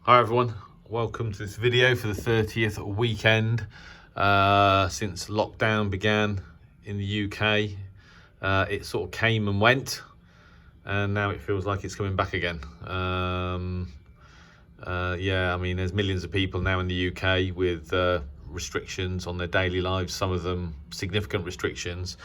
Hi everyone, welcome to this video for the 30th weekend since lockdown began in the UK. It sort of came and went, and now it feels like it's coming back again. Yeah, I mean, there's millions of people now in the UK with restrictions on their daily lives, some of them significant restrictions.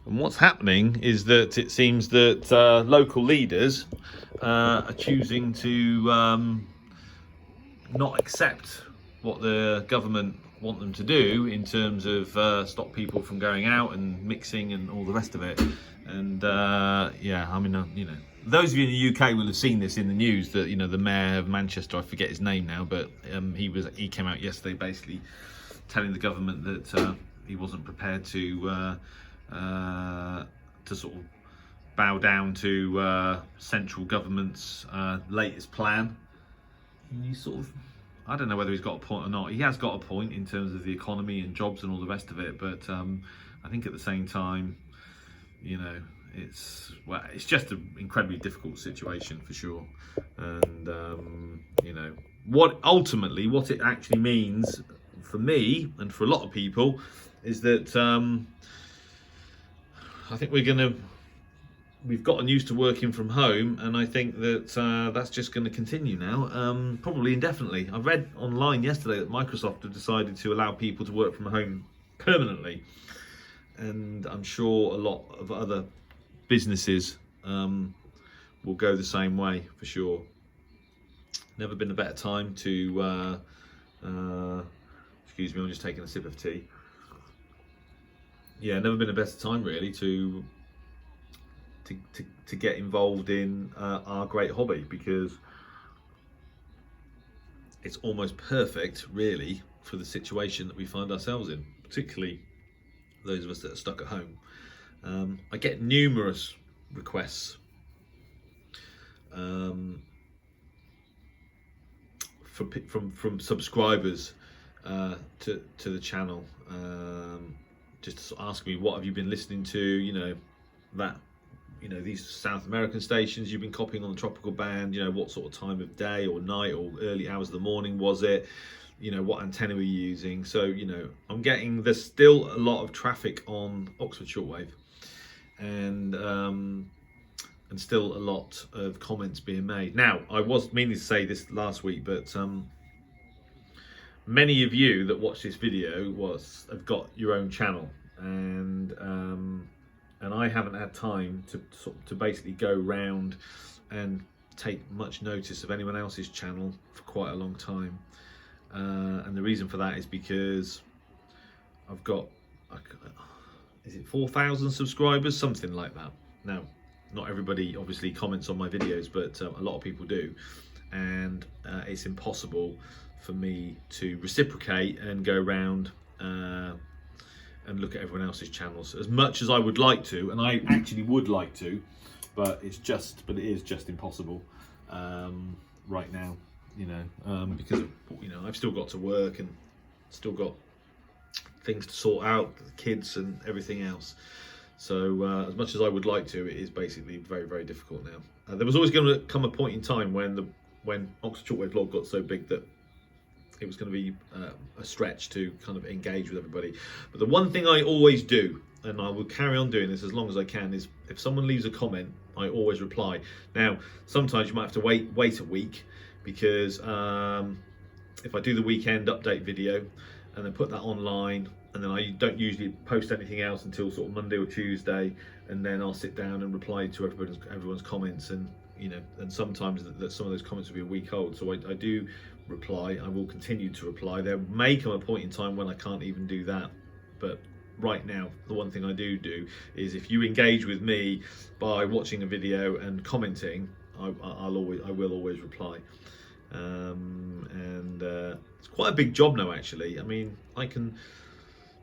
And what's happening is that it seems that local leaders are choosing to not accept what the government want them to do in terms of stop people from going out and mixing and all the rest of it. And yeah, I mean, those of you in the UK will have seen this in the news that, the mayor of Manchester, I forget his name now, but he came out yesterday basically telling the government that he wasn't prepared to sort of bow down to central government's latest plan. And you sort of, I don't know whether he's got a point or not. He has got a point in terms of the economy and jobs and all the rest of it, but I think at the same time, it's just an incredibly difficult situation for sure. And what it actually means for me and for a lot of people is that I think we've gotten used to working from home, and I think that that's just going to continue now, probably indefinitely. I read online yesterday that Microsoft have decided to allow people to work from home permanently, and I'm sure a lot of other businesses will go the same way for sure. Never been a better time to excuse me, I'm just taking a sip of tea. Yeah, never been a better time really to get involved in our great hobby, because it's almost perfect really for the situation that we find ourselves in, particularly those of us that are stuck at home. I get numerous requests from subscribers to the channel, just to ask me, what have you been listening to, these South American stations you've been copying on the tropical band, what sort of time of day or night or early hours of the morning was it, what antenna were you using. So there's still a lot of traffic on Oxford Shortwave, and still a lot of comments being made. Now, I was meaning to say this last week, but many of you that watch this video have got your own channel, and I haven't had time to basically go round and take much notice of anyone else's channel for quite a long time, and the reason for that is because I've got, is it 4,000 subscribers, something like that. Now, not everybody obviously comments on my videos, but a lot of people do, and it's impossible for me to reciprocate and go around and look at everyone else's channels as much as I would like to, and I actually would like to, but it is just impossible right now, because I've still got to work and still got things to sort out, the kids and everything else. So as much as I would like to, it is basically very, very difficult now. There was always going to come a point in time when Oxford Shortwave Blog got so big that it was going to be a stretch to kind of engage with everybody. But the one thing I always do, and I will carry on doing this as long as I can, is if someone leaves a comment, I always reply. Now, sometimes you might have to wait a week, because if I do the weekend update video and then put that online, and then I don't usually post anything else until sort of Monday or Tuesday, and then I'll sit down and reply to everyone's comments, and and sometimes that some of those comments will be a week old. So I do reply. I will continue to reply. There may come a point in time when I can't even do that, but right now the one thing I do is, if you engage with me by watching a video and commenting, I will always reply. And it's quite a big job now, actually. I mean,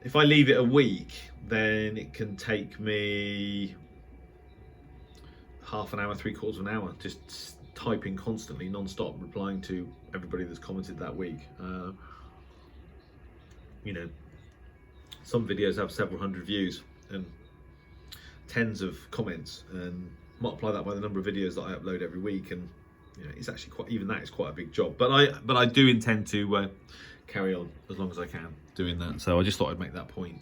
if I leave it a week, then it can take me half an hour, 3/4 of an hour, just typing constantly, non-stop, replying to everybody that's commented that week. Some videos have several hundred views and tens of comments, and multiply that by the number of videos that I upload every week, and it's actually quite, even that is quite a big job. But I do intend to carry on as long as I can doing that. So I just thought I'd make that point.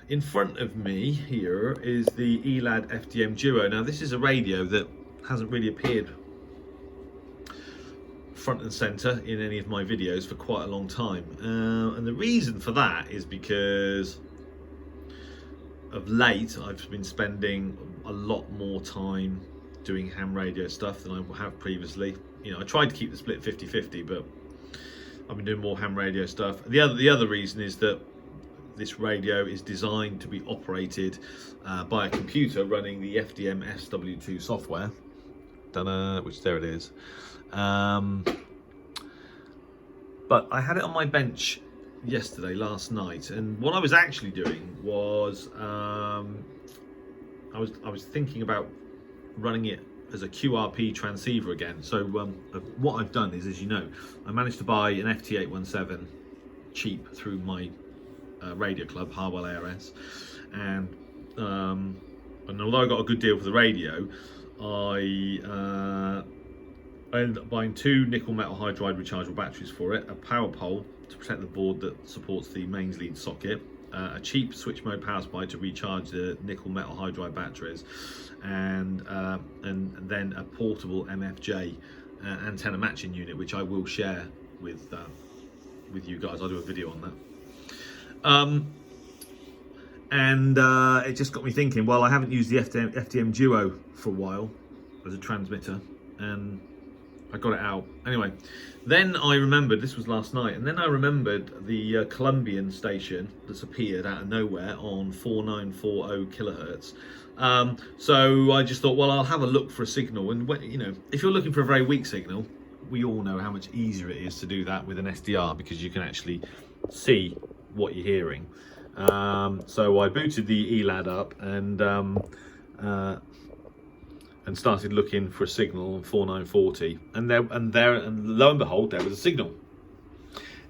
In front of me here is the ELAD FDM Duo. Now this is a radio that hasn't really appeared front and center in any of my videos for quite a long time, and the reason for that is because of late I've been spending a lot more time doing ham radio stuff than I have previously. I tried to keep the split 50-50, but I've been doing more ham radio stuff. The other reason is that this radio is designed to be operated by a computer running the FDM SW2 software, which there it is. But I had it on my bench last night, and what I was actually doing was I was thinking about running it as a QRP transceiver again. So what I've done is, as you know, I managed to buy an FT817 cheap through my radio club, Harwell ARS, and although I got a good deal for the radio, I ended up buying 2 nickel metal hydride rechargeable batteries for it, a power pole to protect the board that supports the mains lead socket, a cheap switch mode power supply to recharge the nickel metal hydride batteries, and then a portable MFJ antenna matching unit, which I will share with you guys. I'll do a video on that. It just got me thinking, well, I haven't used the FDM Duo for a while as a transmitter, and I got it out. Anyway, then I remembered, this was last night, and then I remembered the Colombian station that's appeared out of nowhere on 4940 kilohertz. So I just thought, well, I'll have a look for a signal, and if you're looking for a very weak signal, we all know how much easier it is to do that with an SDR, because you can actually see what you're hearing. So I booted the ELAD up and started looking for a signal on 4940, and lo and behold, there was a signal.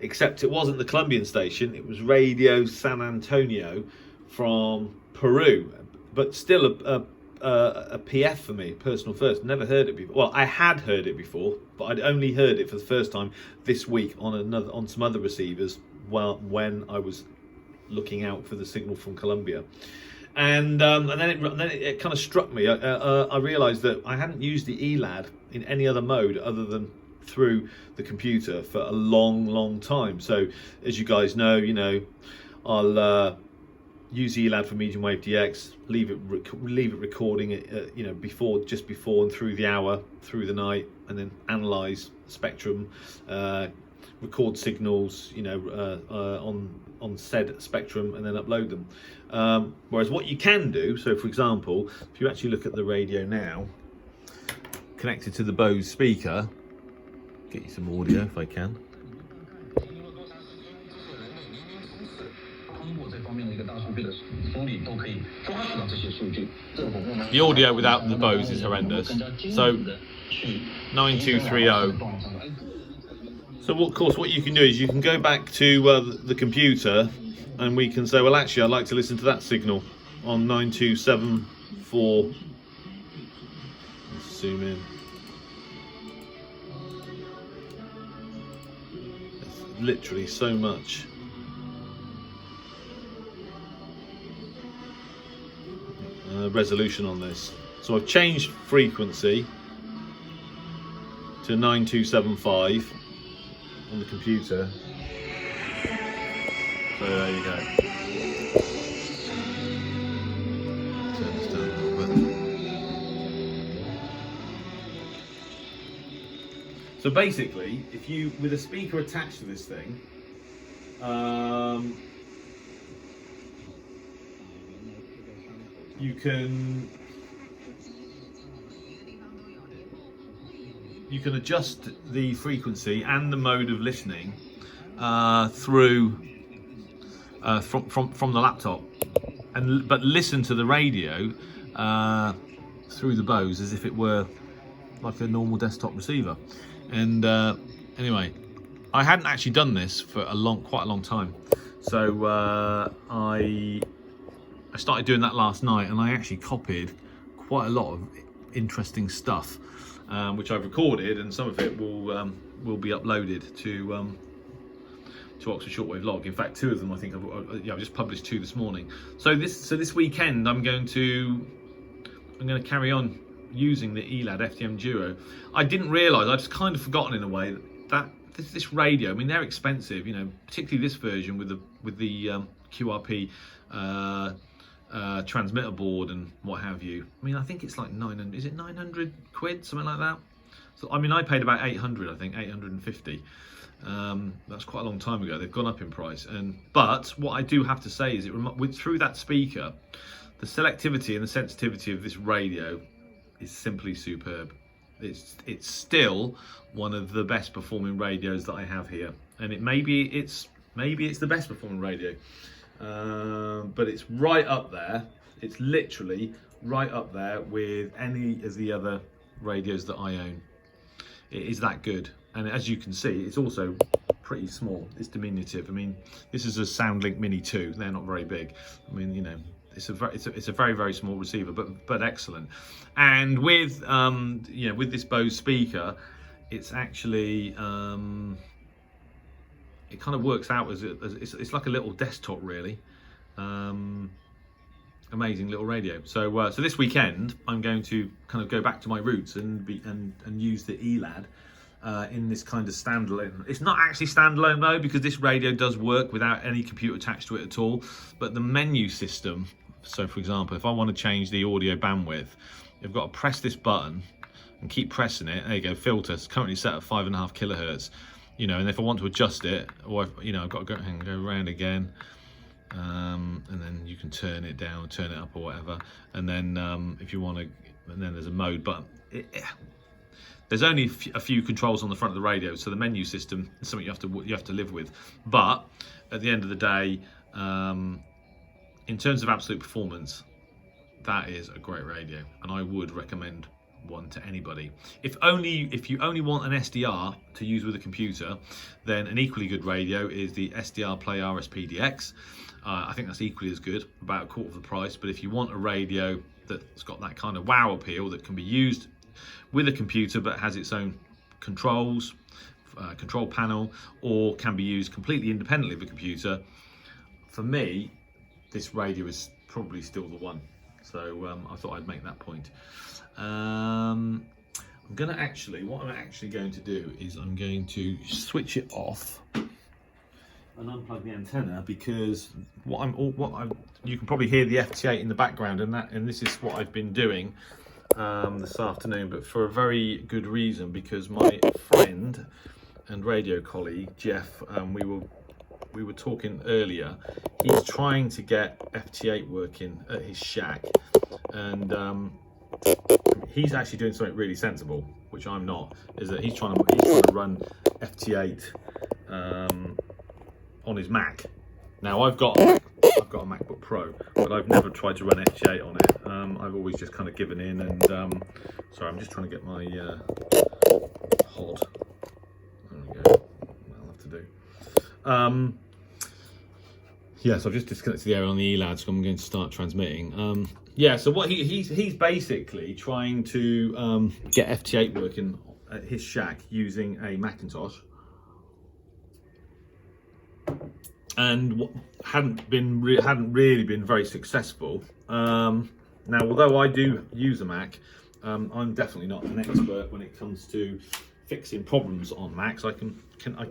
Except it wasn't the Colombian station; it was Radio San Antonio from Peru, but still a PF for me, personal first. Never heard it before. Well, I had heard it before, but I'd only heard it for the first time this week on some other receivers. Well, when I was looking out for the signal from Colombia. And then it kind of struck me. I realised that I hadn't used the ELAD in any other mode other than through the computer for a long time. So as you guys know, I'll use ELAD for medium wave DX, leave it recording it, just before and through the hour, through the night, and then analyse spectrum, record signals, on said spectrum, and then upload them. Whereas what you can do, so for example, if you actually look at the radio now, connected to the Bose speaker, get you some audio if I can. The audio without the Bose is horrendous. So 9230. So of course what you can do is you can go back to the computer, and we can say, well, actually I'd like to listen to that signal on 9274. Let's zoom in. There's literally so much. Resolution on this. So I've changed frequency to 9275 on the computer. So there you go. Turn this down a little bit. So basically, if you, with a speaker attached to this thing, you can adjust the frequency and the mode of listening through from the laptop, but listen to the radio through the Bose as if it were like a normal desktop receiver. And anyway, I hadn't actually done this for quite a long time, so I started doing that last night, and I actually copied quite a lot of interesting stuff, which I've recorded, and some of it will be uploaded to Oxford Shortwave Log. In fact, 2 of them I think I've just published 2 this morning. So this weekend I'm going to carry on using the ELAD FTM Duo. I didn't realise, I'd just kind of forgotten in a way that this radio, I mean, they're expensive, you know, particularly this version with the QRP transmitter board and what have you. I mean, I think it's like 900, is it 900 quid, something like that? So I mean, I paid about 800, I think 850. That's quite a long time ago. They've gone up in price, but what I do have to say is through that speaker, the selectivity and the sensitivity of this radio is simply superb. It's still one of the best performing radios that I have here, and maybe it's the best performing radio, but it's right up there. It's literally right up there with any of the other radios that I own. It is that good. And as you can see, it's also pretty small. It's diminutive. I mean, this is a SoundLink Mini 2. They're not very big. I mean, you know, it's a very, very small receiver, but excellent. And with you know, with this Bose speaker, it's actually it kind of works out as it's like a little desktop, really. Amazing little radio. So this weekend I'm going to kind of go back to my roots and use the ELAD in this kind of standalone. It's not actually standalone though, because this radio does work without any computer attached to it at all, but the menu system, so for example, if I want to change the audio bandwidth, I've got to press this button and keep pressing it. There you go, filter, it's currently set at 5.5 kilohertz, you know, and if I want to adjust it, or you know, I've got to go around again, and then you can turn it down, turn it up, or whatever, and then if you want to, and then there's a mode button. There's only a few controls on the front of the radio, so the menu system is something you have to live with. But at the end of the day, in terms of absolute performance, that is a great radio, and I would recommend one to anybody. If you only want an SDR to use with a computer, then an equally good radio is the SDR Play RSP-DX. I think that's equally as good, about a quarter of the price. But if you want a radio that's got that kind of wow appeal, that can be used with a computer but has its own controls, control panel, or can be used completely independently of a computer, for me, this radio is probably still the one. So I thought I'd make that point. What I'm actually going to do is I'm going to switch it off and unplug the antenna, because you can probably hear the FT8 in the background, and this is what I've been doing this afternoon, but for a very good reason, because my friend and radio colleague Jeff, we were talking earlier. He's trying to get FT8 working at his shack, and he's actually doing something really sensible, which I'm not. Is that he's trying to run FT8 on his Mac. Now I've got a MacBook Pro, but I've never tried to run FT8 on it. I've always just kind of given in, and sorry, I'm just trying to get my hod. There we go. That'll have to do. Yeah, so I've just disconnected the air on the ELAD, so I'm going to start transmitting. Yeah, so what he's basically trying to get FT8 working at his shack using a Macintosh, and hadn't really been very successful. Now, although I do use a Mac, I'm definitely not an expert when it comes to fixing problems on Macs. I can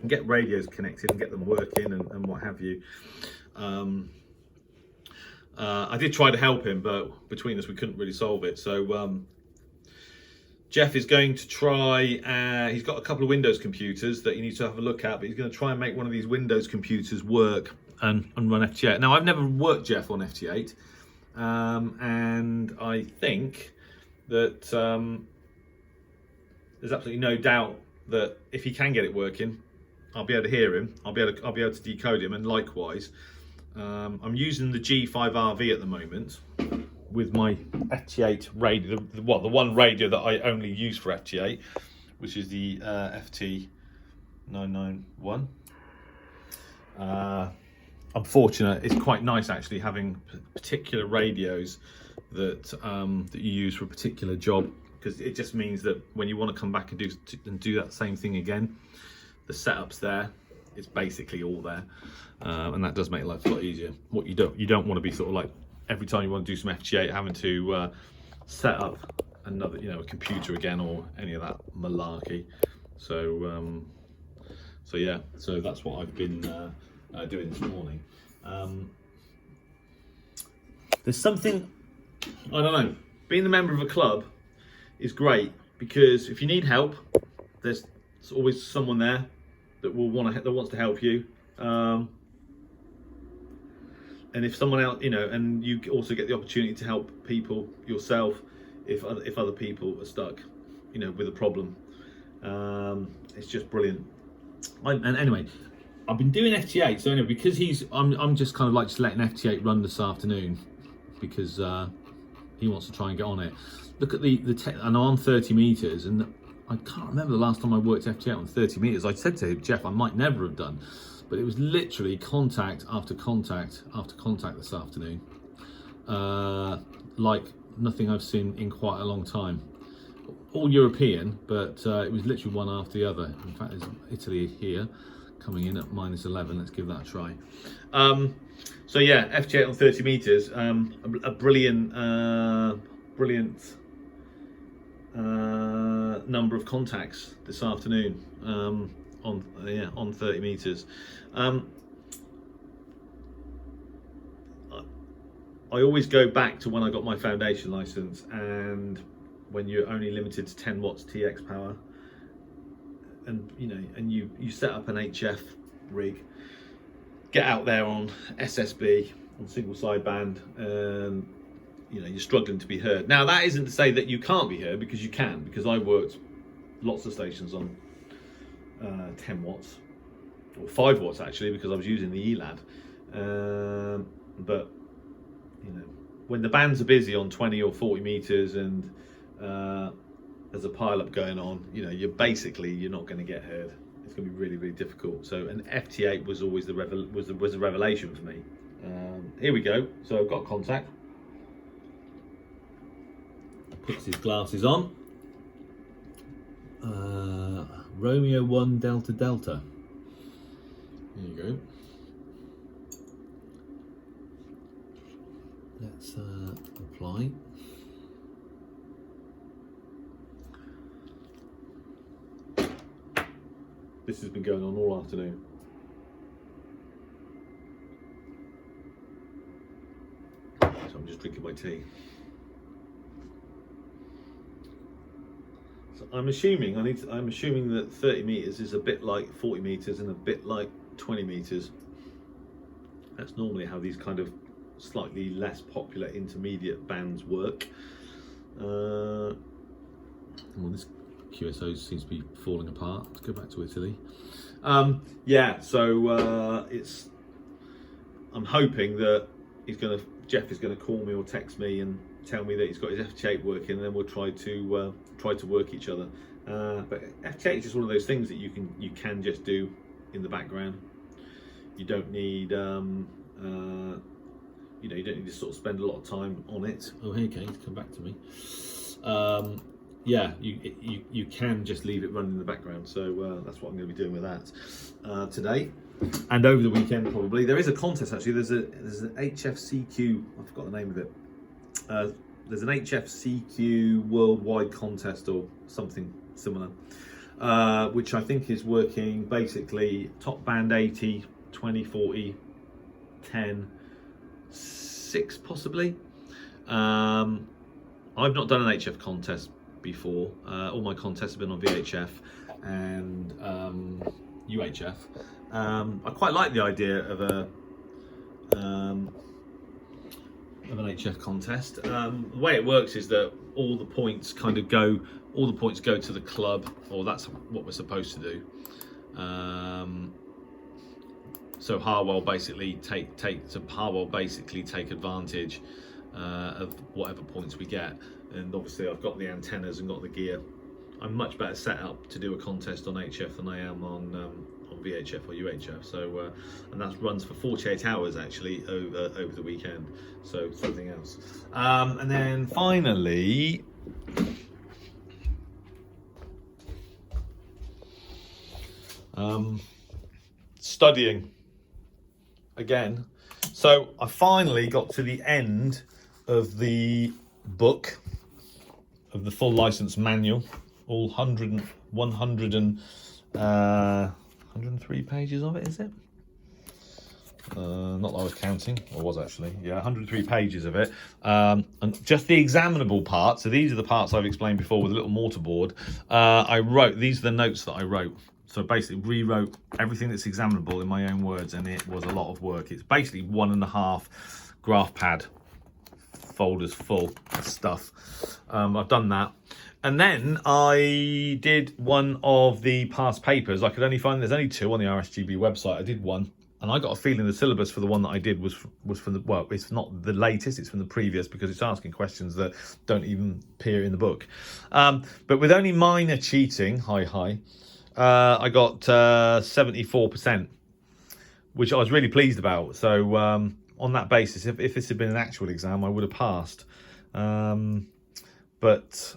get radios connected and get them working and what have you. I did try to help him, but between us we couldn't really solve it. So Jeff is going to try, he's got a couple of Windows computers that he needs to have a look at, but he's going to try and make one of these Windows computers work and run FT8. Now, I've never worked Jeff on FT8, and I think that there's absolutely no doubt that if he can get it working, I'll be able to hear him, I'll be able to decode him, and likewise. I'm using the G5RV at the moment with my FT8 radio, the one radio that I only use for FT8, which is the FT991. I'm fortunate, it's quite nice actually having particular radios that you use for a particular job because it just means that when you want to come back and do that same thing again, the setup's there. It's basically all there, and that does make life a lot easier. What you don't want to be sort of like every time you want to do some FT8 having to set up another, a computer again or any of that malarkey. So so yeah, so that's what I've been doing this morning. There's something, I don't know, being a member of a club is great, because if you need help, there's always someone there that wants to help you. And if someone else, and you also get the opportunity to help people yourself if other people are stuck, with a problem. It's just brilliant. And anyway, I've been doing FT8. So anyway, because I'm just kind of like just letting FT8 run this afternoon, because he wants to try and get on it. Look at and I'm on 30 meters, and I can't remember the last time I worked FT8 on 30 meters. I said to him, Jeff, I might never have done, but it was literally contact after contact after contact this afternoon, like nothing I've seen in quite a long time. All European, but it was literally one after the other. In fact, there's Italy here coming in at -11. Let's give that a try. So yeah, FT8 on 30 meters, a brilliant number of contacts this afternoon on 30 meters. I always go back to when I got my foundation license, and when you're only limited to 10 watts TX power, and you set up an HF rig, get out there on SSB on single sideband, and you're struggling to be heard. Now that isn't to say that you can't be heard, because you can, because I worked lots of stations on 10 watts or 5 watts actually, because I was using the ELAD, but when the bands are busy on 20 or 40 meters and there's a pile up going on, you're not going to get heard. It's going to be really, really difficult. So an FT8 was always was a revelation for me. Here we go. So I've got contact. Puts his glasses on. Romeo 1 Delta Delta. There you go. Let's apply. This has been going on all afternoon. So I'm just drinking my tea. So I'm assuming that 30 meters is a bit like 40 meters and a bit like 20 meters. That's normally how these kind of slightly less popular intermediate bands work. Well, this QSO seems to be falling apart. Let's go back to Italy. Yeah, so I'm hoping that Jeff is gonna call me or text me and tell me that he's got his FT8 working, and then we'll try to work each other. But FT8 is just one of those things that you can just do in the background. You don't need you don't need to sort of spend a lot of time on it. Oh, hey, Kate, come back to me. Yeah, you can just leave it running in the background. So that's what I'm going to be doing with that today and over the weekend probably. There is a contest actually. There's an HFCQ. I forgot the name of it. There's an HFCQ worldwide contest or something similar, which I think is working basically top band 80, 20, 40, 10, 6 possibly. I've not done an HF contest before. All my contests have been on VHF and UHF. I quite like the idea of an HF contest. The way it works is that all the points go to the club, or that's what we're supposed to do. So Harwell basically take advantage of whatever points we get. And obviously I've got the antennas and got the gear. I'm much better set up to do a contest on HF than I am on VHF or UHF. So and that runs for 48 hours actually over the weekend. So something else. And then finally, Studying again. So I finally got to the end of the book, of the full license manual, all 103 pages of it, is it? Not that I was counting, or was actually, yeah, 103 pages of it. And just the examinable parts, so these are the parts I've explained before with a little mortarboard. I wrote, these are the notes that I wrote. So basically rewrote everything that's examinable in my own words, and it was a lot of work. It's basically 1.5 graph pad folders full of stuff. I've done that. And then I did one of the past papers. I could only find, there's only 2 on the RSGB website. I did one, and I got a feeling the syllabus for the one that I did was from the, well, it's not the latest, it's from the previous, because it's asking questions that don't even appear in the book. But with only minor cheating, I got 74%, which I was really pleased about. So on that basis, if this had been an actual exam, I would have passed. But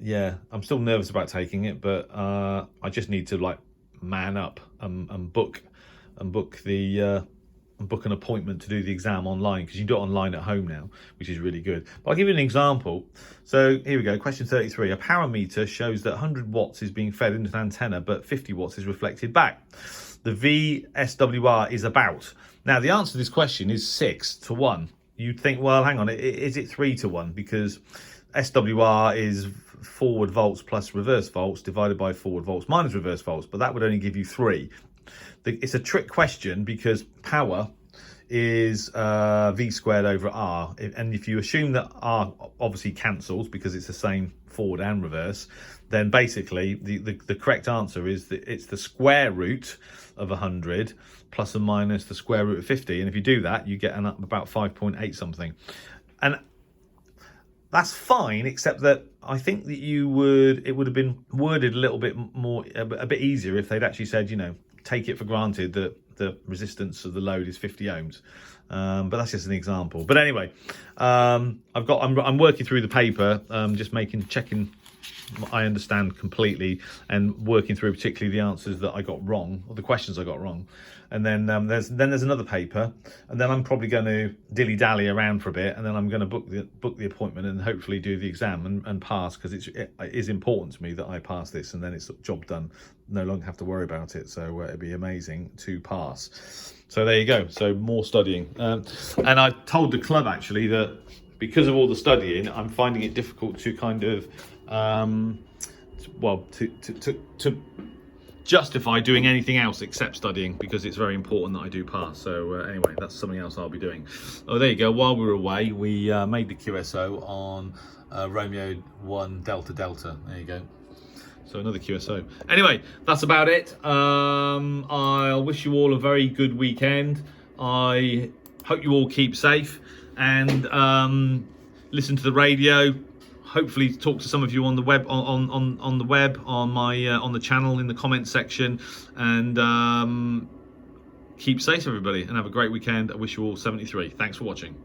yeah, I'm still nervous about taking it, but I just need to like man up and book an appointment to do the exam online, because you do it online at home now, which is really good. But I'll give you an example. So here we go, question 33. A power meter shows that 100 watts is being fed into an antenna, but 50 watts is reflected back. The VSWR is about. Now, the answer to this question is 6 to 1. You'd think, well, hang on, is it 3 to 1? Because SWR is forward volts plus reverse volts divided by forward volts minus reverse volts, but that would only give you 3. It's a trick question because power is V squared over R, and if you assume that R obviously cancels because it's the same forward and reverse, then basically the correct answer is that it's the square root of 100 plus or minus the square root of 50, and if you do that, you get about 5.8 something. And that's fine, except that I think that it would have been worded a little bit more, a bit easier if they'd actually said, you know, take it for granted that the resistance of the load is 50 ohms. But that's just an example. But anyway, I'm working through the paper, just checking I understand completely, and working through particularly the answers that I got wrong, or the questions I got wrong. And then there's another paper, and then I'm probably going to dilly-dally around for a bit, and then I'm going to book the appointment and hopefully do the exam and pass, because it is important to me that I pass this, and then it's job done. No longer have to worry about it, so it'd be amazing to pass. So there you go. So more studying, and I told the club actually that because of all the studying, I'm finding it difficult to kind of to justify doing anything else except studying, because it's very important that I do pass. So anyway, that's something else I'll be doing. Oh, there you go. While we were away, we made the QSO on Romeo 1 Delta Delta. There you go. So another QSO. Anyway, that's about it. I'll wish you all a very good weekend. I hope you all keep safe and listen to the radio. Hopefully talk to some of you on the web, on the web, on my on the channel, in the comments section, and keep safe everybody, and have a great weekend. I wish you all 73. Thanks for watching.